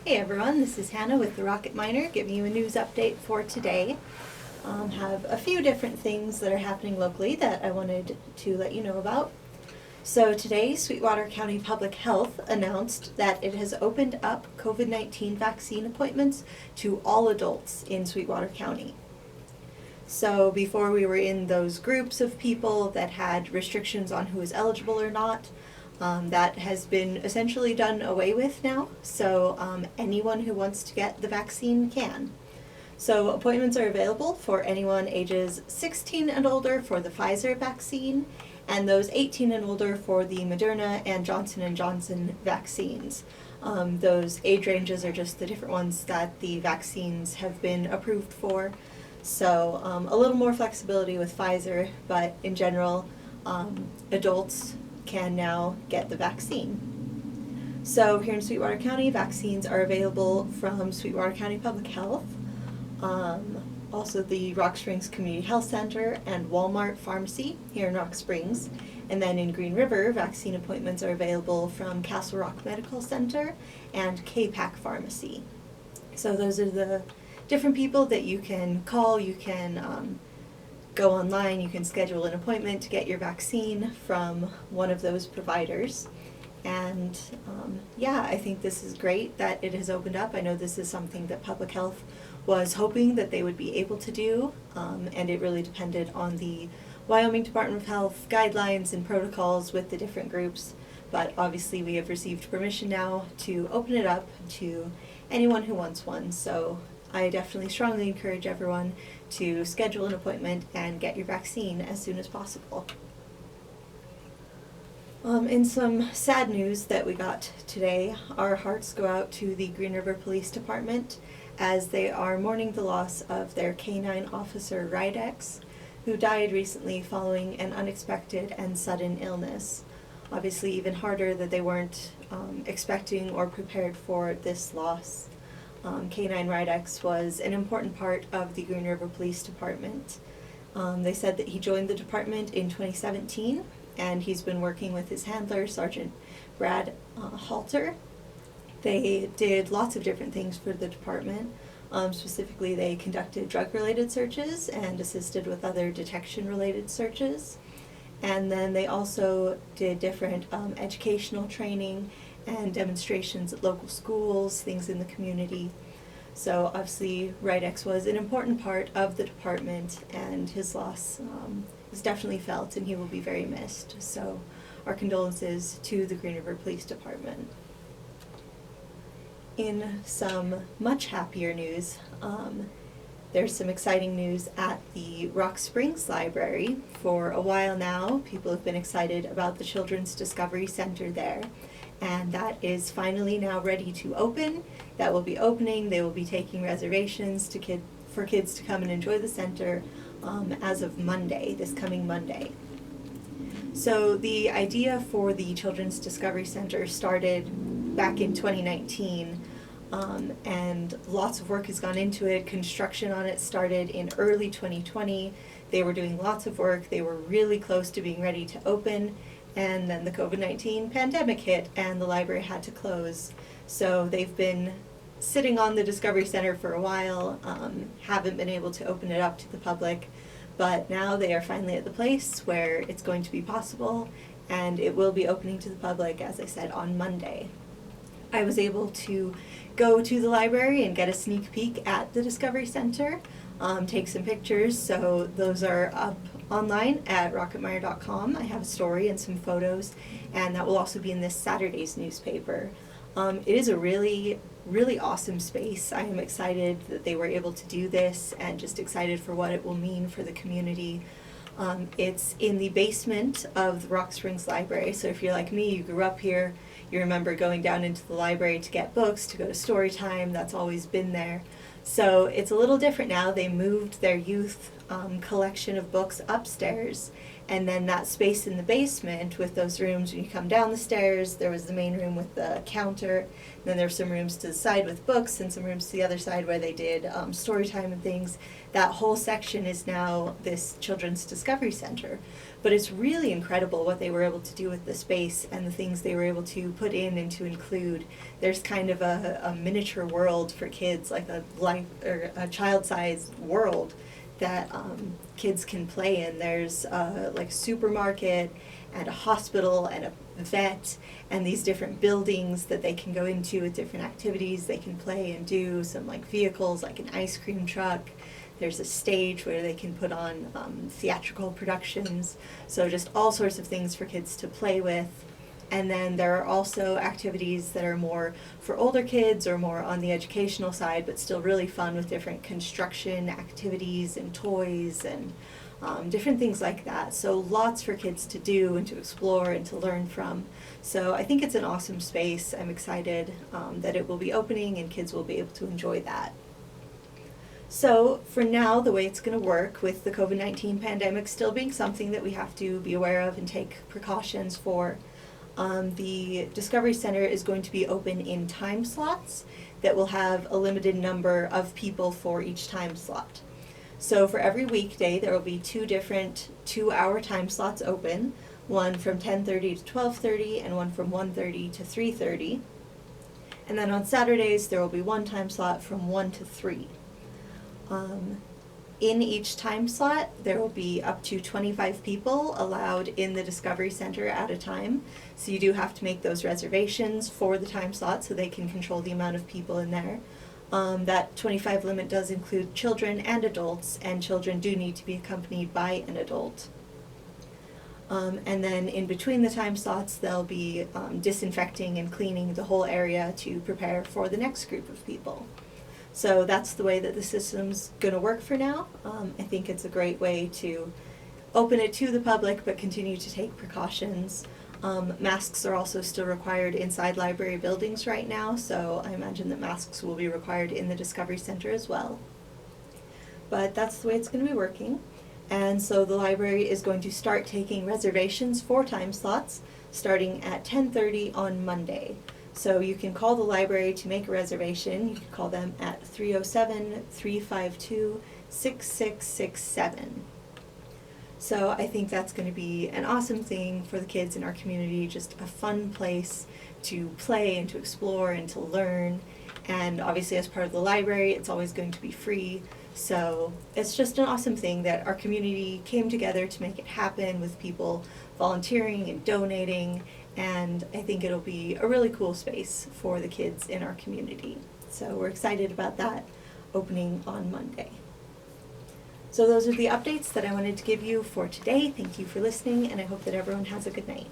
Hey everyone, this is Hannah with the Rocket Miner giving you a news update for today. Have a few different things that are happening locally that I wanted to let you know about. So today, Sweetwater County Public Health announced that it has opened up COVID-19 vaccine appointments to all adults in Sweetwater County. So before we were in those groups of people that had restrictions on who is eligible or not. That has been essentially done away with now, so anyone who wants to get the vaccine can. So appointments are available for anyone ages 16 and older for the Pfizer vaccine, and those 18 and older for the Moderna and Johnson & Johnson vaccines. Those age ranges are just the different ones that the vaccines have been approved for. So a little more flexibility with Pfizer, but in general, adults can now get the vaccine. So here in Sweetwater County, vaccines are available from Sweetwater County Public Health, also the Rock Springs Community Health Center and Walmart Pharmacy here in Rock Springs. And then in Green River, vaccine appointments are available from Castle Rock Medical Center and K-Pack Pharmacy. So those are the different people that you can call. You can go online, you can schedule an appointment to get your vaccine from one of those providers. And yeah, I think this is great that it has opened up. I know this is something that Public Health was hoping that they would be able to do, and it really depended on the Wyoming Department of Health guidelines and protocols with the different groups. But obviously we have received permission now to open it up to anyone who wants one. So I definitely strongly encourage everyone to schedule an appointment and get your vaccine as soon as possible. In some sad news that we got today, our hearts go out to the Green River Police Department as they are mourning the loss of their K9 officer Ridex, who died recently following an unexpected and sudden illness. Obviously even harder that they weren't expecting or prepared for this loss. K9 Ridex was an important part of the Green River Police Department. They said that he joined the department in 2017, and he's been working with his handler, Sergeant Brad Halter. They did lots of different things for the department. Specifically, they conducted drug-related searches and assisted with other detection-related searches. And then they also did different educational training and demonstrations at local schools, things in the community. So obviously Ridex was an important part of the department, and his loss is definitely felt, and he will be very missed. So our condolences to the Green River Police Department. In some much happier news, there's some exciting news at the Rock Springs Library. For a while now, people have been excited about the Children's Discovery Center there, and that is finally now ready to open. That will be opening. They will be taking reservations for kids to come and enjoy the center as of Monday, this coming Monday. So the idea for the Children's Discovery Center started back in 2019. And lots of work has gone into it. Construction on it started in early 2020. They were doing lots of work. They were really close to being ready to open, and then the COVID-19 pandemic hit and the library had to close. So they've been sitting on the Discovery Center for a while, haven't been able to open it up to the public, but now they are finally at the place where it's going to be possible, and it will be opening to the public, as I said, on Monday. I was able to go to the library and get a sneak peek at the Discovery Center, take some pictures, so those are up online at rocketminer.com. I have a story and some photos, and that will also be in this Saturday's newspaper. It is a really, really awesome space. I am excited that they were able to do this, and just excited for what it will mean for the community. It's in the basement of the Rock Springs Library, so if you're like me, you grew up here, you remember going down into the library to get books, to go to story time. That's always been there. So it's a little different now. They moved their youth collection of books upstairs, And then that space in the basement with those rooms, when you come down the stairs, there was the main room with the counter. Then there's some rooms to the side with books and some rooms to the other side where they did story time and things. That whole section is now this Children's Discovery Center. But it's really incredible what they were able to do with the space and the things they were able to put in and to include. There's kind of a miniature world for kids, like a child-sized world that kids can play in. There's like a supermarket and a hospital and a vet and these different buildings that they can go into with different activities they can play and do. Some like vehicles, like an ice cream truck. There's a stage where they can put on theatrical productions. So just all sorts of things for kids to play with. And then there are also activities that are more for older kids or more on the educational side, but still really fun with different construction activities and toys and different things like that. So lots for kids to do and to explore and to learn from. So I think it's an awesome space. I'm excited that it will be opening and kids will be able to enjoy that. So for now, the way it's going to work with the COVID-19 pandemic still being something that we have to be aware of and take precautions for, the Discovery Center is going to be open in time slots that will have a limited number of people for each time slot. So for every weekday, there will be 2 different 2-hour time slots open, one from 10:30 to 12:30 and one from 1:30 to 3:30. And then on Saturdays, there will be 1 time slot from 1 to 3. In each time slot, there will be up to 25 people allowed in the Discovery Center at a time. So you do have to make those reservations for the time slot so they can control the amount of people in there. That 25 limit does include children and adults, and children do need to be accompanied by an adult. And then in between the time slots, they'll be disinfecting and cleaning the whole area to prepare for the next group of people. So that's the way that the system's going to work for now. I think it's a great way to open it to the public but continue to take precautions. Masks are also still required inside library buildings right now, so I imagine that masks will be required in the Discovery Center as well. But that's the way it's going to be working. And so the library is going to start taking reservations for time slots starting at 10:30 on Monday. So you can call the library to make a reservation. You can call them at 307-352-6667. So I think that's going to be an awesome thing for the kids in our community, just a fun place to play and to explore and to learn. And obviously as part of the library, it's always going to be free. So it's just an awesome thing that our community came together to make it happen with people volunteering and donating. And I think it'll be a really cool space for the kids in our community. So we're excited about that opening on Monday. So those are the updates that I wanted to give you for today. Thank you for listening, and I hope that everyone has a good night.